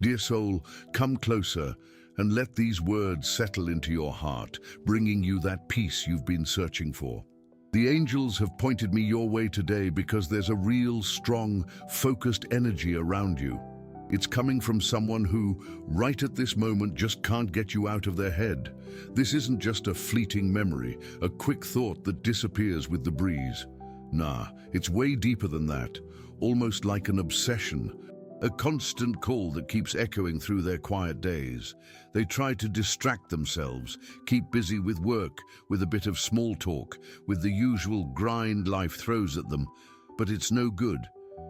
Dear soul, come closer and let these words settle into your heart, bringing you that peace you've been searching for. The angels have pointed me your way today because there's a real, strong, focused energy around you. It's coming from someone who, right at this moment, just can't get you out of their head. This isn't just a fleeting memory, a quick thought that disappears with the breeze. Nah, it's way deeper than that, almost like an obsession. A constant call that keeps echoing through their quiet days. They try to distract themselves, keep busy with work, with a bit of small talk, with the usual grind life throws at them. But it's no good.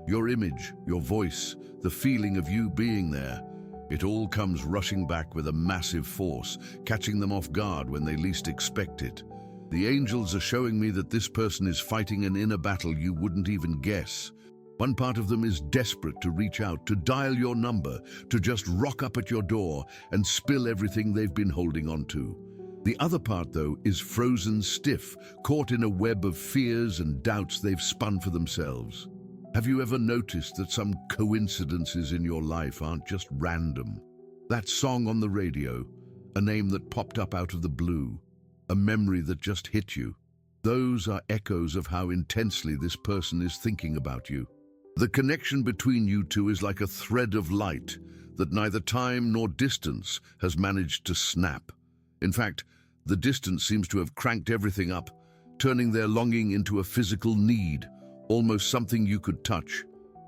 Your image, your voice, the feeling of you being there, it all comes rushing back with a massive force, catching them off guard when they least expect it. The angels are showing me that this person is fighting an inner battle you wouldn't even guess. One part of them is desperate to reach out, to dial your number, to just rock up at your door and spill everything they've been holding on to. The other part, though, is frozen stiff, caught in a web of fears and doubts they've spun for themselves. Have you ever noticed that some coincidences in your life aren't just random? That song on the radio, a name that popped up out of the blue, a memory that just hit you. Those are echoes of how intensely this person is thinking about you. The connection between you two is like a thread of light that neither time nor distance has managed to snap. In fact, the distance seems to have cranked everything up, turning their longing into a physical need, almost something you could touch.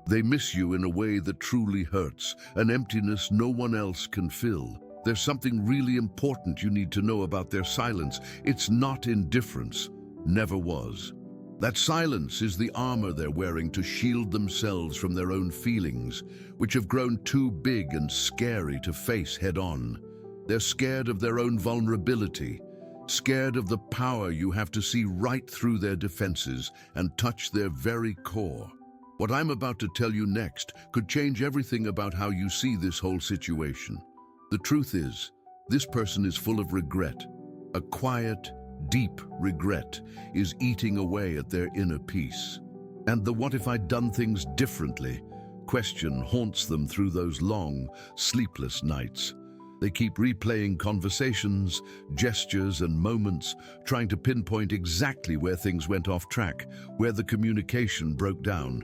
They miss you in a way that truly hurts, an emptiness no one else can fill. There's something really important you need to know about their silence. It's not indifference, never was. That silence is the armor they're wearing to shield themselves from their own feelings, which have grown too big and scary to face head-on. They're scared of their own vulnerability, scared of the power you have to see right through their defenses and touch their very core. What I'm about to tell you next could change everything about how you see this whole situation. The truth is, this person is full of regret. A quiet, deep regret is eating away at their inner peace. And the "what if I'd done things differently" question haunts them through those long, sleepless nights. They keep replaying conversations, gestures, and moments, trying to pinpoint exactly where things went off track, where the communication broke down.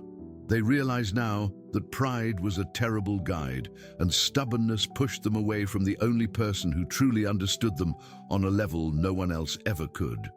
They realize now that pride was a terrible guide, and stubbornness pushed them away from the only person who truly understood them on a level no one else ever could.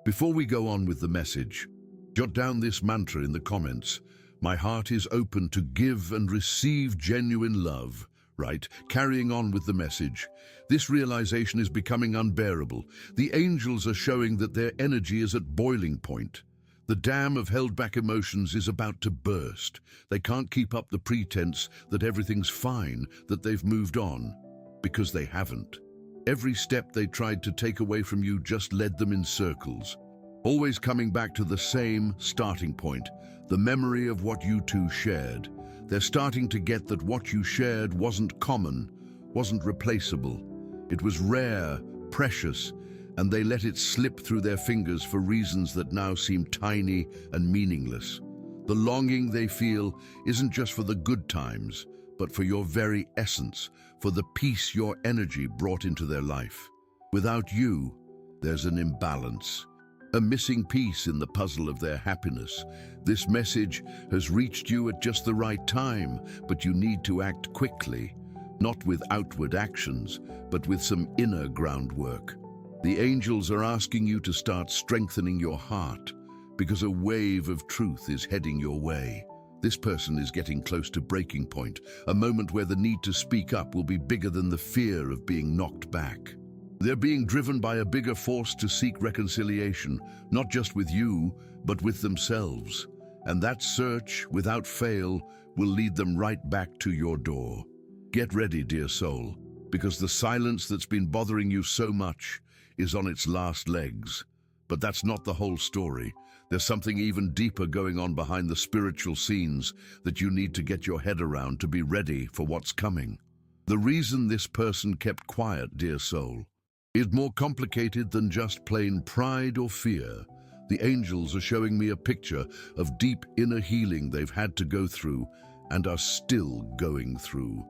Before we go on with the message, jot down this mantra in the comments. My heart is open to give and receive genuine love. Right, carrying on with the message. This realization is becoming unbearable. The angels are showing that their energy is at boiling point. The dam of held-back emotions is about to burst. They can't keep up the pretense that everything's fine, that they've moved on, because they haven't. Every step they tried to take away from you just led them in circles, always coming back to the same starting point, the memory of what you two shared. They're starting to get that what you shared wasn't common, wasn't replaceable. It was rare, precious, and they let it slip through their fingers for reasons that now seem tiny and meaningless. The longing they feel isn't just for the good times, but for your very essence, for the peace your energy brought into their life. Without you, there's an imbalance, a missing piece in the puzzle of their happiness. This message has reached you at just the right time, but you need to act quickly, not with outward actions, but with some inner groundwork. The angels are asking you to start strengthening your heart, because a wave of truth is heading your way. This person is getting close to breaking point, a moment where the need to speak up will be bigger than the fear of being knocked back. They're being driven by a bigger force to seek reconciliation, not just with you, but with themselves. And that search, without fail, will lead them right back to your door. Get ready, dear soul, because the silence that's been bothering you so much is on its last legs. But that's not the whole story. There's something even deeper going on behind the spiritual scenes that you need to get your head around to be ready for what's coming. The reason this person kept quiet, dear soul, is more complicated than just plain pride or fear. The angels are showing me a picture of deep inner healing they've had to go through and are still going through.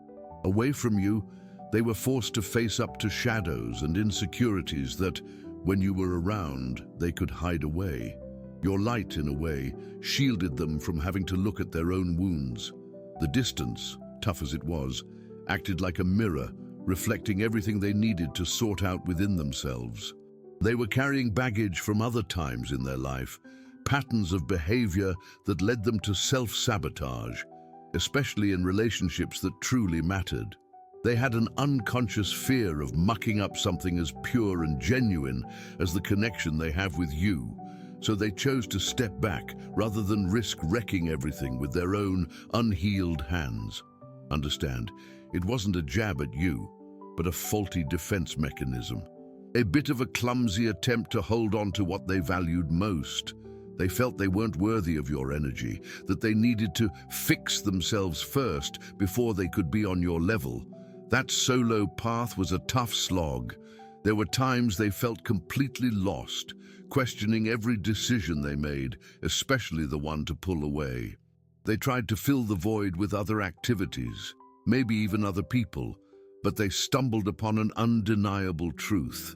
Away from you, they were forced to face up to shadows and insecurities that, when you were around, they could hide away. Your light, in a way, shielded them from having to look at their own wounds. The distance, tough as it was, acted like a mirror, reflecting everything they needed to sort out within themselves. They were carrying baggage from other times in their life, patterns of behavior that led them to self-sabotage, especially in relationships that truly mattered. They had an unconscious fear of mucking up something as pure and genuine as the connection they have with you, so they chose to step back rather than risk wrecking everything with their own unhealed hands. Understand, it wasn't a jab at you, but a faulty defense mechanism. A bit of a clumsy attempt to hold on to what they valued most. They felt they weren't worthy of your energy, that they needed to fix themselves first before they could be on your level. That solo path was a tough slog. There were times they felt completely lost, questioning every decision they made, especially the one to pull away. They tried to fill the void with other activities, maybe even other people, but they stumbled upon an undeniable truth.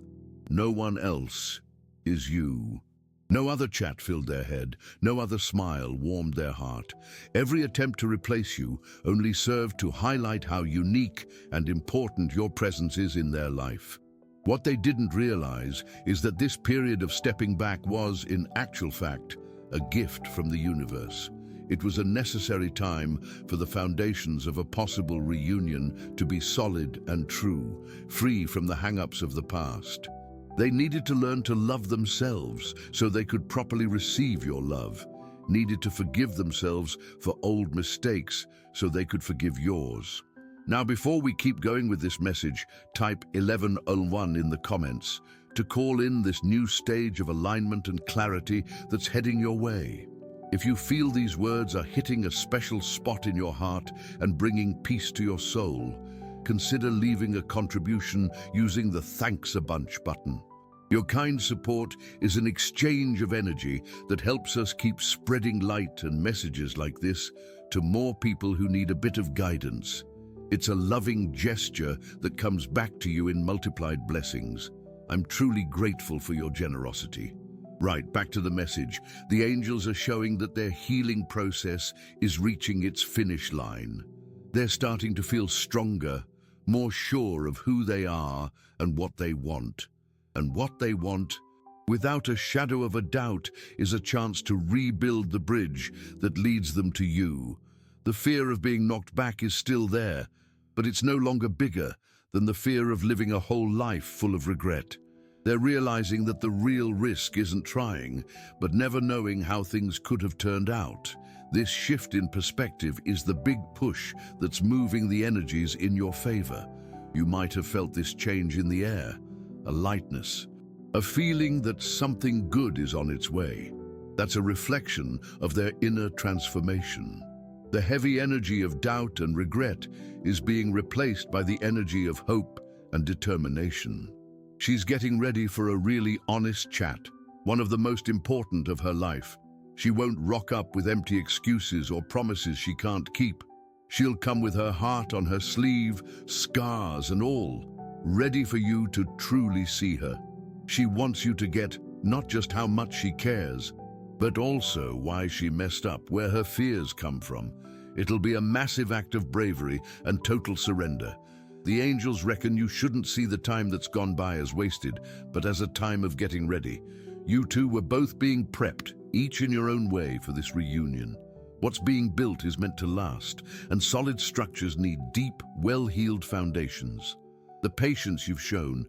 No one else is you. No other chat filled their head, no other smile warmed their heart. Every attempt to replace you only served to highlight how unique and important your presence is in their life. What they didn't realize is that this period of stepping back was, in actual fact, a gift from the universe. It was a necessary time for the foundations of a possible reunion to be solid and true, free from the hang-ups of the past. They needed to learn to love themselves so they could properly receive your love, needed to forgive themselves for old mistakes so they could forgive yours. Now, before we keep going with this message, type 1101 in the comments to call in this new stage of alignment and clarity that's heading your way. If you feel these words are hitting a special spot in your heart and bringing peace to your soul, consider leaving a contribution using the Thanks a Bunch button. Your kind support is an exchange of energy that helps us keep spreading light and messages like this to more people who need a bit of guidance. It's a loving gesture that comes back to you in multiplied blessings. I'm truly grateful for your generosity. Right, back to the message. The angels are showing that their healing process is reaching its finish line. They're starting to feel stronger, more sure of who they are and what they want. And what they want, without a shadow of a doubt, is a chance to rebuild the bridge that leads them to you. The fear of being knocked back is still there, but it's no longer bigger than the fear of living a whole life full of regret. They're realizing that the real risk isn't trying, but never knowing how things could have turned out. This shift in perspective is the big push that's moving the energies in your favor. You might have felt this change in the air, a lightness, a feeling that something good is on its way. That's a reflection of their inner transformation. The heavy energy of doubt and regret is being replaced by the energy of hope and determination. She's getting ready for a really honest chat, one of the most important of her life. She won't rock up with empty excuses or promises she can't keep. She'll come with her heart on her sleeve, scars and all, ready for you to truly see her. She wants you to get not just how much she cares, but also why she messed up, where her fears come from. It'll be a massive act of bravery and total surrender. The angels reckon you shouldn't see the time that's gone by as wasted, but as a time of getting ready. You two were both being prepped, each in your own way, for this reunion. What's being built is meant to last, and solid structures need deep, well-heeled foundations. The patience you've shown,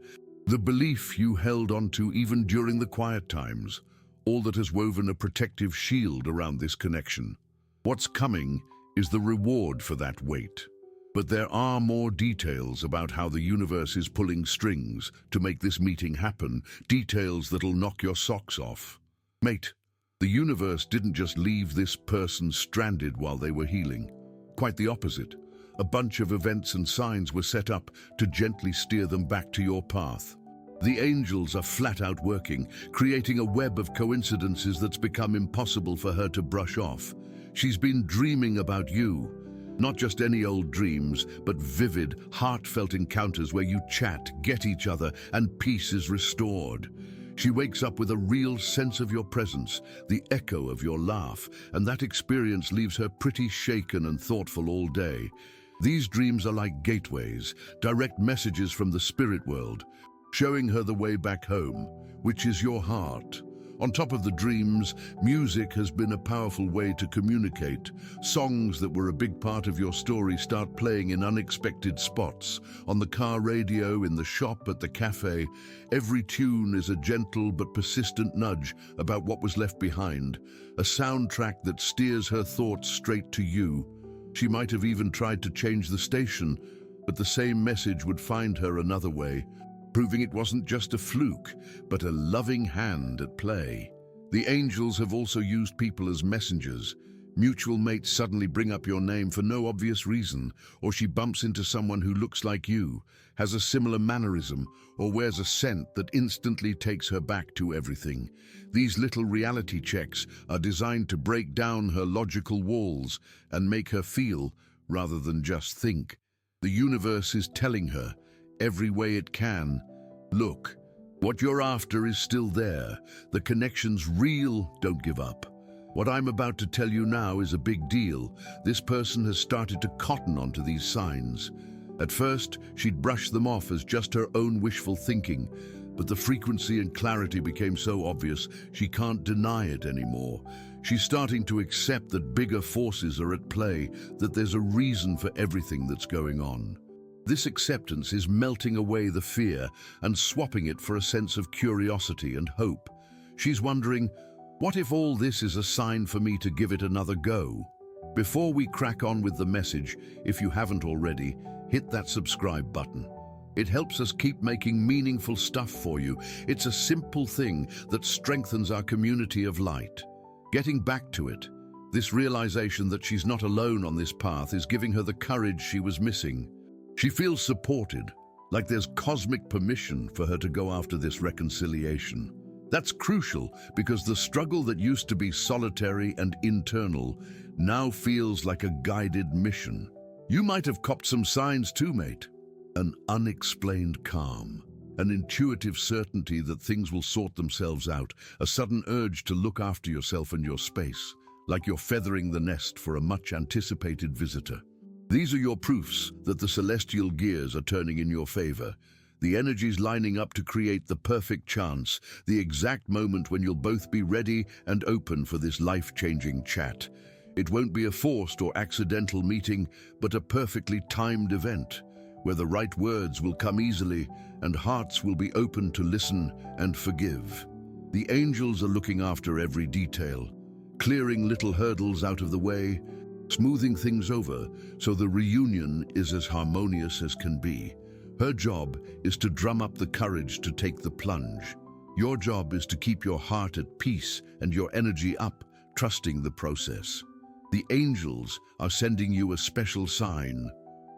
the belief you held onto even during the quiet times, all that has woven a protective shield around this connection. What's coming is the reward for that weight. But there are more details about how the universe is pulling strings to make this meeting happen, details that'll knock your socks off. Mate, the universe didn't just leave this person stranded while they were healing. Quite the opposite. A bunch of events and signs were set up to gently steer them back to your path. The angels are flat out working, creating a web of coincidences that's become impossible for her to brush off. She's been dreaming about you, Not just any old dreams, but vivid, heartfelt encounters where you chat, get each other, and peace is restored. She wakes up with a real sense of your presence, the echo of your laugh, and that experience leaves her pretty shaken and thoughtful all day. These dreams are like gateways, direct messages from the spirit world, showing her the way back home, which is your heart. On top of the dreams, music has been a powerful way to communicate. Songs that were a big part of your story start playing in unexpected spots. On the car radio, in the shop, at the cafe. Every tune is a gentle but persistent nudge about what was left behind. A soundtrack that steers her thoughts straight to you. She might have even tried to change the station, but the same message would find her another way, proving it wasn't just a fluke, but a loving hand at play. The angels have also used people as messengers. Mutual mates suddenly bring up your name for no obvious reason, or she bumps into someone who looks like you, has a similar mannerism, or wears a scent that instantly takes her back to everything. These little reality checks are designed to break down her logical walls and make her feel, rather than just think. The universe is telling her, every way it can, look, what you're after is still there. The connection's real, don't give up. What I'm about to tell you now is a big deal. This person has started to cotton onto these signs. At first, she'd brush them off as just her own wishful thinking, but the frequency and clarity became so obvious she can't deny it anymore. She's starting to accept that bigger forces are at play, that there's a reason for everything that's going on. This acceptance is melting away the fear and swapping it for a sense of curiosity and hope. She's wondering, what if all this is a sign for me to give it another go? Before we crack on with the message, if you haven't already, hit that subscribe button. It helps us keep making meaningful stuff for you. It's a simple thing that strengthens our community of light. Getting back to it, this realization that she's not alone on this path is giving her the courage she was missing. She feels supported, like there's cosmic permission for her to go after this reconciliation. That's crucial because the struggle that used to be solitary and internal now feels like a guided mission. You might have copped some signs too, mate. An unexplained calm, an intuitive certainty that things will sort themselves out, a sudden urge to look after yourself and your space, like you're feathering the nest for a much-anticipated visitor. These are your proofs that the celestial gears are turning in your favor. The energies lining up to create the perfect chance, the exact moment when you'll both be ready and open for this life-changing chat. It won't be a forced or accidental meeting, but a perfectly timed event, where the right words will come easily and hearts will be open to listen and forgive. The angels are looking after every detail, clearing little hurdles out of the way, smoothing things over so the reunion is as harmonious as can be. Her job is to drum up the courage to take the plunge. Your job is to keep your heart at peace and your energy up, trusting the process. The angels are sending you a special sign.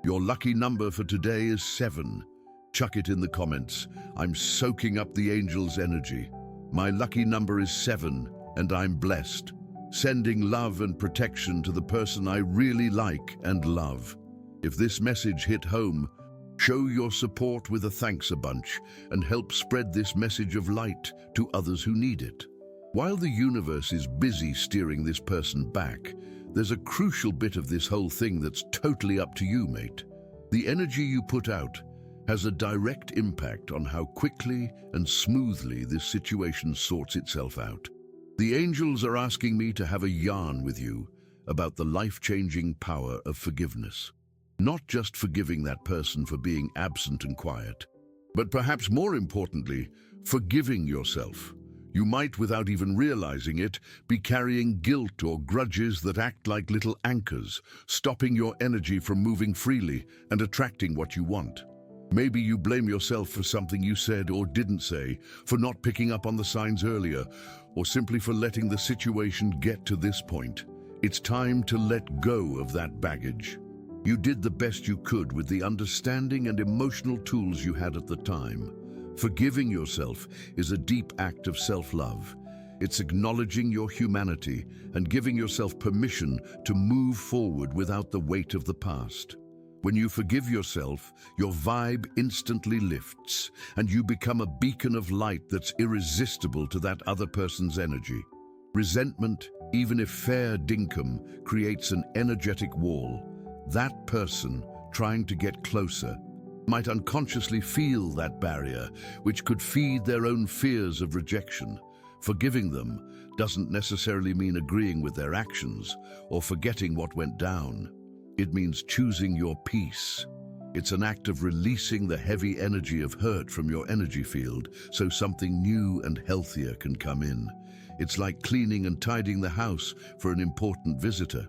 Your lucky number for today is 7. Chuck it in the comments. I'm soaking up the angels' energy. My lucky number is 7, and I'm blessed. Sending love and protection to the person I really like and love. If this message hit home, show your support with a thanks a bunch and help spread this message of light to others who need it. While the universe is busy steering this person back, there's a crucial bit of this whole thing that's totally up to you, mate. The energy you put out has a direct impact on how quickly and smoothly this situation sorts itself out. The angels are asking me to have a yarn with you about the life-changing power of forgiveness. Not just forgiving that person for being absent and quiet, but perhaps more importantly, forgiving yourself. You might, without even realizing it, be carrying guilt or grudges that act like little anchors, stopping your energy from moving freely and attracting what you want. Maybe you blame yourself for something you said or didn't say, for not picking up on the signs earlier, or simply for letting the situation get to this point. It's time to let go of that baggage. You did the best you could with the understanding and emotional tools you had at the time. Forgiving yourself is a deep act of self-love. It's acknowledging your humanity and giving yourself permission to move forward without the weight of the past. When you forgive yourself, your vibe instantly lifts, and you become a beacon of light that's irresistible to that other person's energy. Resentment, even if fair dinkum, creates an energetic wall. That person, trying to get closer, might unconsciously feel that barrier, which could feed their own fears of rejection. Forgiving them doesn't necessarily mean agreeing with their actions or forgetting what went down. It means choosing your peace. It's an act of releasing the heavy energy of hurt from your energy field so something new and healthier can come in. It's like cleaning and tidying the house for an important visitor.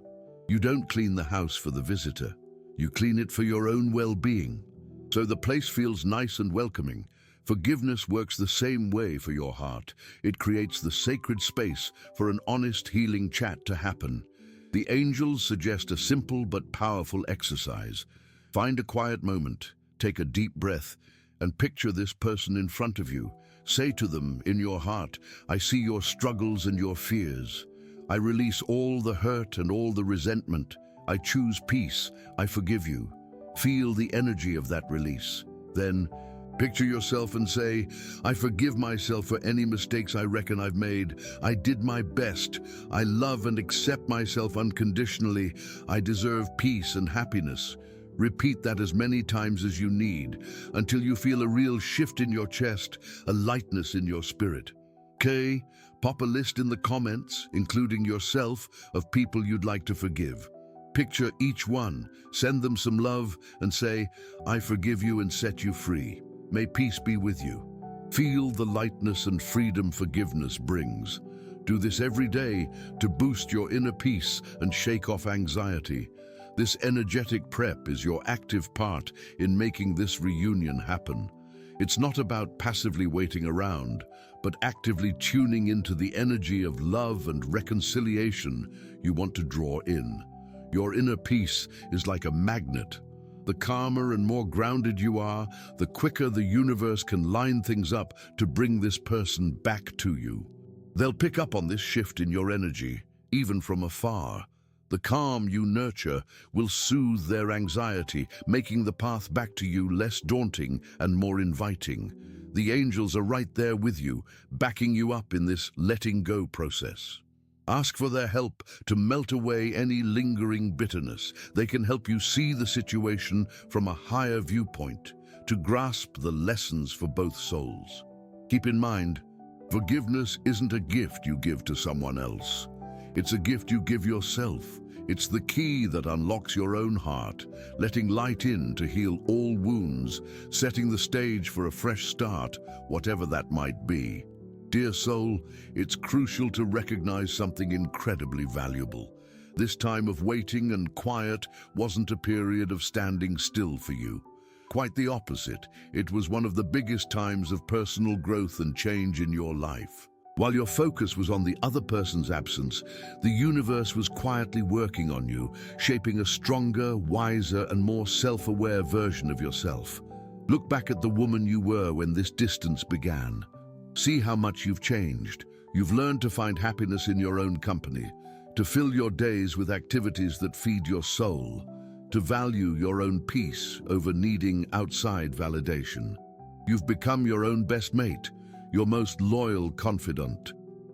You don't clean the house for the visitor. You clean it for your own well-being. So the place feels nice and welcoming. Forgiveness works the same way for your heart. It creates the sacred space for an honest, healing chat to happen. The angels suggest a simple but powerful exercise. Find a quiet moment, take a deep breath, and picture this person in front of you. Say to them in your heart, "I see your struggles and your fears. I release all the hurt and all the resentment. I choose peace. I forgive you." Feel the energy of that release. Then, picture yourself and say, "I forgive myself for any mistakes I reckon I've made. I did my best. I love and accept myself unconditionally. I deserve peace and happiness." Repeat that as many times as you need, until you feel a real shift in your chest, a lightness in your spirit. Okay, pop a list in the comments, including yourself, of people you'd like to forgive. Picture each one, send them some love, and say, "I forgive you and set you free. May peace be with you." Feel the lightness and freedom forgiveness brings. Do this every day to boost your inner peace and shake off anxiety. This energetic prep is your active part in making this reunion happen. It's not about passively waiting around, but actively tuning into the energy of love and reconciliation you want to draw in. Your inner peace is like a magnet. The calmer and more grounded you are, the quicker the universe can line things up to bring this person back to you. They'll pick up on this shift in your energy, even from afar. The calm you nurture will soothe their anxiety, making the path back to you less daunting and more inviting. The angels are right there with you, backing you up in this letting go process. Ask for their help to melt away any lingering bitterness. They can help you see the situation from a higher viewpoint, to grasp the lessons for both souls. Keep in mind, forgiveness isn't a gift you give to someone else. It's a gift you give yourself. It's the key that unlocks your own heart, letting light in to heal all wounds, setting the stage for a fresh start, whatever that might be. Dear soul, it's crucial to recognize something incredibly valuable. This time of waiting and quiet wasn't a period of standing still for you. Quite the opposite. It was one of the biggest times of personal growth and change in your life. While your focus was on the other person's absence, the universe was quietly working on you, shaping a stronger, wiser, and more self-aware version of yourself. Look back at the woman you were when this distance began. See how much you've changed. You've learned to find happiness in your own company, to fill your days with activities that feed your soul, to value your own peace over needing outside validation. You've become your own best mate, your most loyal confidant.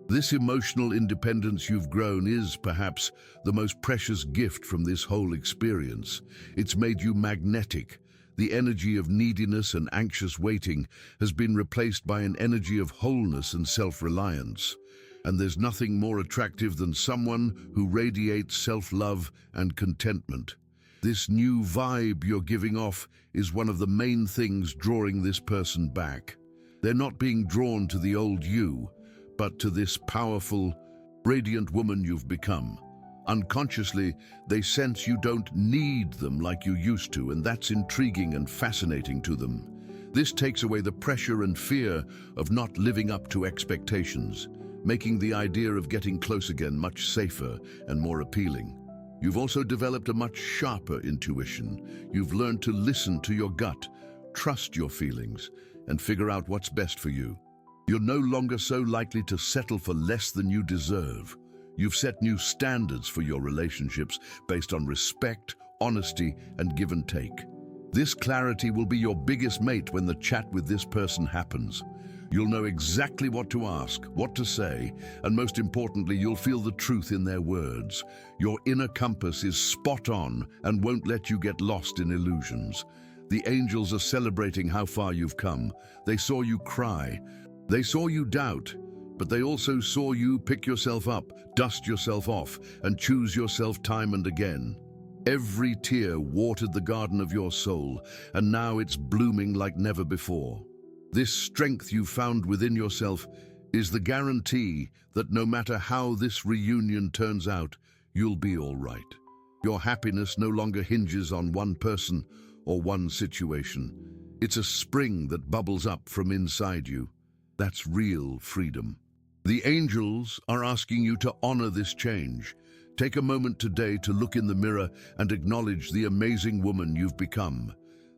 This emotional independence you've grown is, perhaps, the most precious gift from this whole experience. It's made you magnetic. The energy of neediness and anxious waiting has been replaced by an energy of wholeness and self-reliance. And there's nothing more attractive than someone who radiates self-love and contentment. This new vibe you're giving off is one of the main things drawing this person back. They're not being drawn to the old you, but to this powerful, radiant woman you've become. Unconsciously, they sense you don't need them like you used to, and that's intriguing and fascinating to them. This takes away the pressure and fear of not living up to expectations, making the idea of getting close again much safer and more appealing. You've also developed a much sharper intuition. You've learned to listen to your gut, trust your feelings, and figure out what's best for you. You're no longer so likely to settle for less than you deserve. You've set new standards for your relationships based on respect, honesty, and give and take. This clarity will be your biggest mate when the chat with this person happens. You'll know exactly what to ask, what to say, and most importantly, you'll feel the truth in their words. Your inner compass is spot on and won't let you get lost in illusions. The angels are celebrating how far you've come. They saw you cry. They saw you doubt, but they also saw you pick yourself up, dust yourself off, and choose yourself time and again. Every tear watered the garden of your soul, and now it's blooming like never before. This strength you found within yourself is the guarantee that no matter how this reunion turns out, you'll be all right. Your happiness no longer hinges on one person or one situation. It's a spring that bubbles up from inside you. That's real freedom. The angels are asking you to honor this change. Take a moment today to look in the mirror and acknowledge the amazing woman you've become.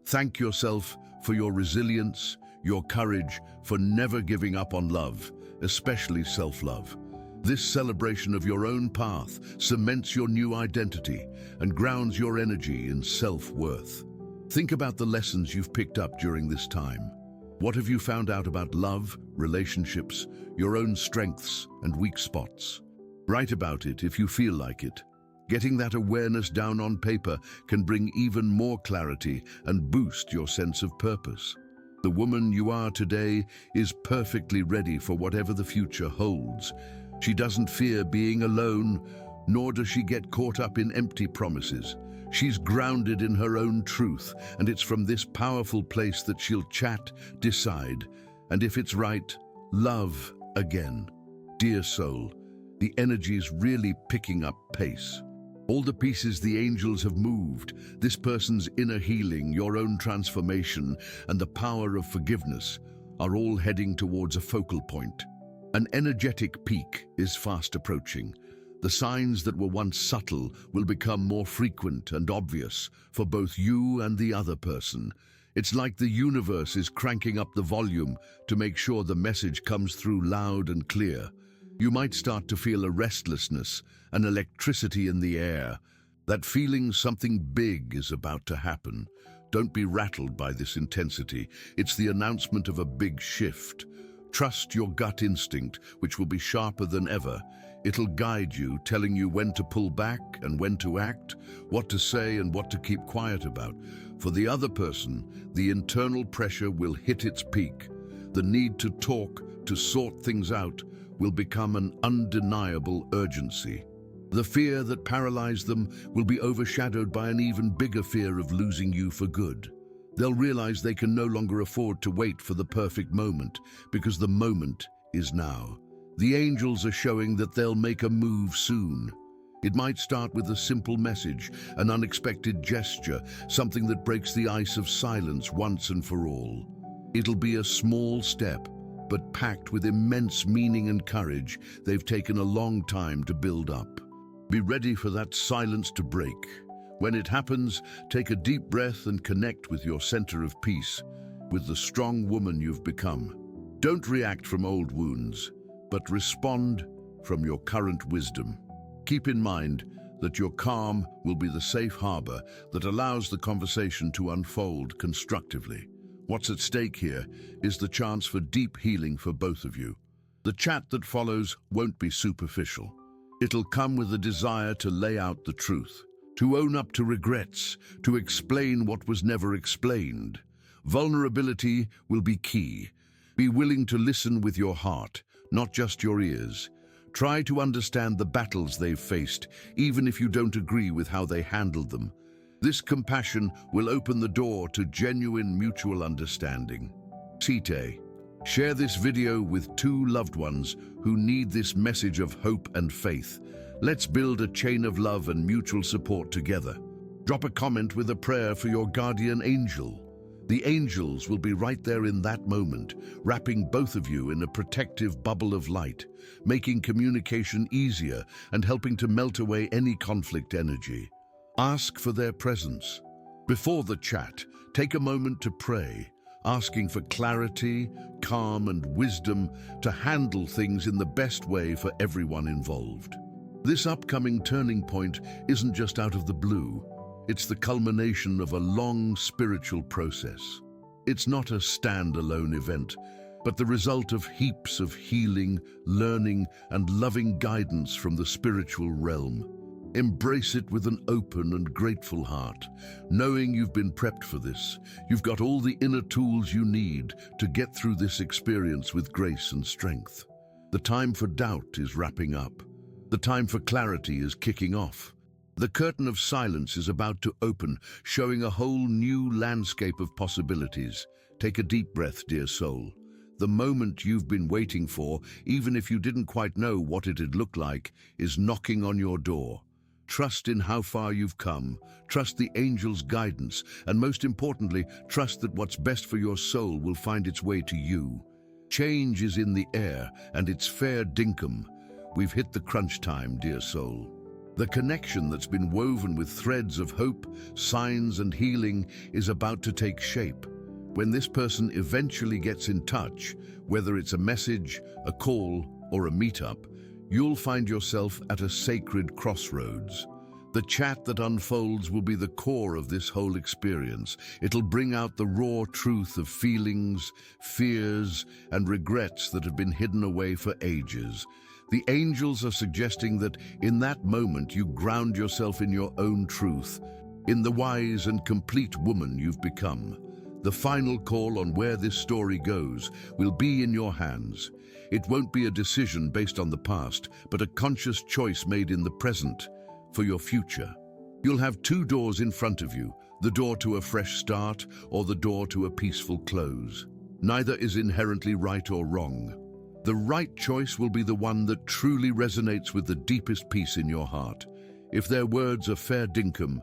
Thank yourself for your resilience, your courage, for never giving up on love, especially self-love. This celebration of your own path cements your new identity and grounds your energy in self-worth. Think about the lessons you've picked up during this time. What have you found out about love, relationships, your own strengths and weak spots? Write about it if you feel like it. Getting that awareness down on paper can bring even more clarity and boost your sense of purpose. The woman you are today is perfectly ready for whatever the future holds. She doesn't fear being alone, nor does she get caught up in empty promises. She's grounded in her own truth, and it's from this powerful place that she'll chat, decide, and if it's right, love again. Dear soul, the energy's really picking up pace. All the pieces the angels have moved, this person's inner healing, your own transformation, and the power of forgiveness are all heading towards a focal point. An energetic peak is fast approaching. The signs that were once subtle will become more frequent and obvious for both you and the other person. It's like the universe is cranking up the volume to make sure the message comes through loud and clear. You might start to feel a restlessness, an electricity in the air, that feeling something big is about to happen. Don't be rattled by this intensity. It's the announcement of a big shift. Trust your gut instinct, which will be sharper than ever. It'll guide you, telling you when to pull back and when to act, what to say and what to keep quiet about. For the other person, the internal pressure will hit its peak. The need to talk, to sort things out, will become an undeniable urgency. The fear that paralyzed them will be overshadowed by an even bigger fear of losing you for good. They'll realize they can no longer afford to wait for the perfect moment, because the moment is now. The angels are showing that they'll make a move soon. It might start with a simple message, an unexpected gesture, something that breaks the ice of silence once and for all. It'll be a small step, but packed with immense meaning and courage they've taken a long time to build up. Be ready for that silence to break. When it happens, take a deep breath and connect with your center of peace, with the strong woman you've become. Don't react from old wounds, but respond from your current wisdom. Keep in mind that your calm will be the safe harbor that allows the conversation to unfold constructively. What's at stake here is the chance for deep healing for both of you. The chat that follows won't be superficial. It'll come with a desire to lay out the truth, to own up to regrets, to explain what was never explained. Vulnerability will be key. Be willing to listen with your heart, not just your ears. Try to understand the battles they've faced, even if you don't agree with how they handled them. This compassion will open the door to genuine mutual understanding. Site, share this video with 2 loved ones who need this message of hope and faith. Let's build a chain of love and mutual support together. Drop a comment with a prayer for your guardian angel. The angels will be right there in that moment, wrapping both of you in a protective bubble of light, making communication easier and helping to melt away any conflict energy. Ask for their presence. Before the chat, take a moment to pray. asking for clarity, calm, and wisdom to handle things in the best way for everyone involved. This upcoming turning point isn't just out of the blue. It's the culmination of a long spiritual process. It's not a standalone event, but the result of heaps of healing, learning, and loving guidance from the spiritual realm. Embrace it with an open and grateful heart, knowing you've been prepped for this. You've got all the inner tools you need to get through this experience with grace and strength. The time for doubt is wrapping up. The time for clarity is kicking off. The curtain of silence is about to open, showing a whole new landscape of possibilities. Take a deep breath, dear soul. The moment you've been waiting for, even if you didn't quite know what it'd look like, is knocking on your door. Trust in how far you've come, trust the angel's guidance, and most importantly, trust that what's best for your soul will find its way to you. Change is in the air, and it's fair dinkum. We've hit the crunch time, dear soul. The connection that's been woven with threads of hope, signs, and healing is about to take shape. When this person eventually gets in touch, whether it's a message, a call, or a meetup, you'll find yourself at a sacred crossroads. The chat that unfolds will be the core of this whole experience. It'll bring out the raw truth of feelings, fears, and regrets that have been hidden away for ages. The angels are suggesting that in that moment you ground yourself in your own truth, in the wise and complete woman you've become. The final call on where this story goes will be in your hands. It won't be a decision based on the past, but a conscious choice made in the present for your future. You'll have two doors in front of you, the door to a fresh start or the door to a peaceful close. Neither is inherently right or wrong. The right choice will be the one that truly resonates with the deepest peace in your heart. If their words are fair dinkum,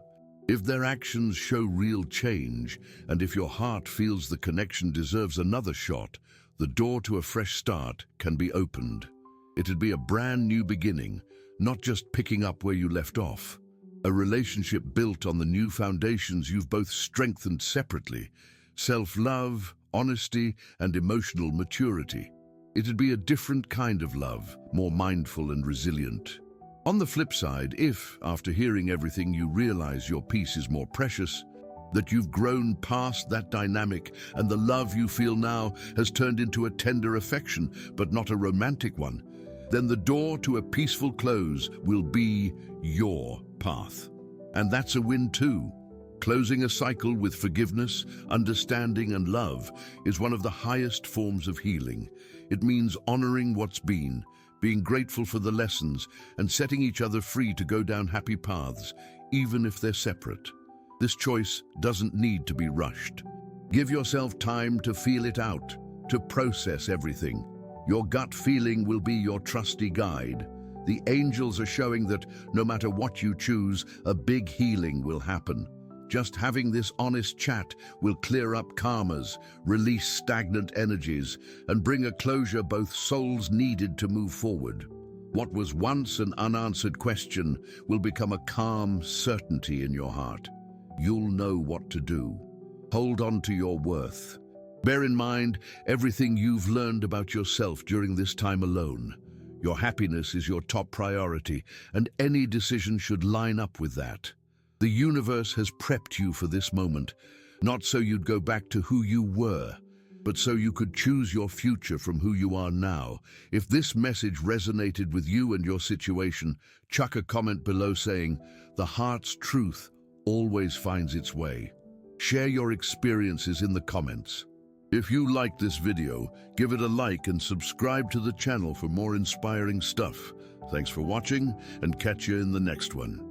if their actions show real change, and if your heart feels the connection deserves another shot, the door to a fresh start can be opened. It'd be a brand new beginning, not just picking up where you left off. A relationship built on the new foundations you've both strengthened separately: self-love, honesty, and emotional maturity. It'd be a different kind of love, more mindful and resilient. On the flip side, if, after hearing everything, you realize your peace is more precious, that you've grown past that dynamic and the love you feel now has turned into a tender affection, but not a romantic one, then the door to a peaceful close will be your path. And that's a win too. Closing a cycle with forgiveness, understanding, and love is one of the highest forms of healing. It means honoring what's been, being grateful for the lessons, and setting each other free to go down happy paths, even if they're separate. This choice doesn't need to be rushed. Give yourself time to feel it out, to process everything. Your gut feeling will be your trusty guide. The angels are showing that no matter what you choose, a big healing will happen. Just having this honest chat will clear up karmas, release stagnant energies, and bring a closure both souls needed to move forward. What was once an unanswered question will become a calm certainty in your heart. You'll know what to do. Hold on to your worth. Bear in mind everything you've learned about yourself during this time alone. Your happiness is your top priority, and any decision should line up with that. The universe has prepped you for this moment, not so you'd go back to who you were, but so you could choose your future from who you are now. If this message resonated with you and your situation, chuck a comment below saying, "The heart's truth always finds its way." Share your experiences in the comments. If you liked this video, give it a like and subscribe to the channel for more inspiring stuff. Thanks for watching, and catch you in the next one.